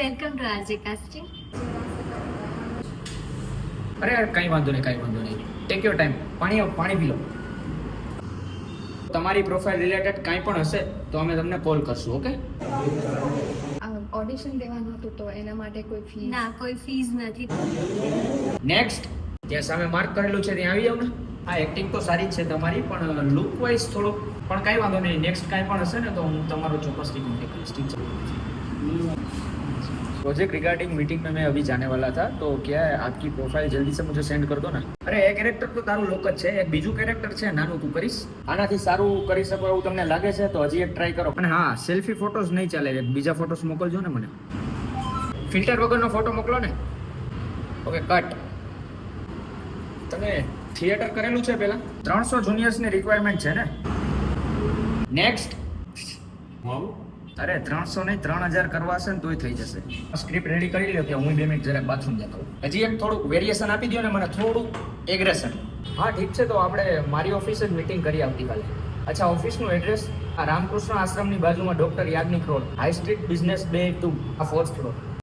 Welcome to RJ casting. અરે યાર કંઈ વાંધો નહીં. Take your time. પાણી પી લો. તમારી પ્રોફાઇલ રિલેટેડ કાંઈ પણ હશે તો અમે તમને કોલ કરશું, ઓકે? ઓડિશન દેવાનું હતું તો એના માટે કોઈ ફી? ના, કોઈ ફીસ નથી. નેક્સ્ટ. ત્યાં સામે માર્ક કરેલું છે ત્યાં આવી જાવ ને. હા, એક્ટિંગ તો સારી જ છે તમારી, પણ લુક વાઇઝ થોડુંક પણ કાંઈ વાંધો નહીં. નેક્સ્ટ કાંઈ પણ હશે ને તો હું તમારો ચોક્કસથી કોન્ટેક્ટ કરીશ, ઠીક છે? प्रोजेक्ट रिगार्डिंग मीटिंग में मैं अभी जाने वाला था, तो क्या है आपकी प्रोफाइल जल्दी से मुझे सेंड कर दो ना. अरे એ કેરેક્ટર તો તારું લોક જ છે, એક બીજું કેરેક્ટર છે નાનું, તું કરીશ? આનાથી સારું કરી શકો એવું તમને લાગે છે તો હજી એક ટ્રાય કરો. અને હા, સેલ્ફી ફોટોસ નહીં ચાલે, બીજા ફોટોસ મોકલજો ને મને. ફિલ્ટર વગરનો ફોટો મોકલો ને. Okay, cut. તમે થિયેટર કરેલું છે પહેલા? 300 જુનિયર્સની રિક્વાયરમેન્ટ છે ને. નેક્સ્ટ. અરે 300 નહીં, 3000 કરવા હશે ને તોય થઈ જશે. સ્ક્રિપ્ટ રેડી કરી લ્યો કે હું 2 મિનિટ જરાક બાથરૂમ જતો હોઉં. હજી એક થોડુંક વેરિએશન આપી દો ને મને, થોડુંક એગ્રેશન. હા ઠીક છે, તો આપણે મારી ઓફિસે જ મીટિંગ કરી આવતીકાલે. અચ્છા, ઓફિસનું એડ્રેસ આ રામકૃષ્ણ આશ્રમની બાજુમાં doctor Yagnik road, high street, business બે 2, આ 4th ફ્લોર.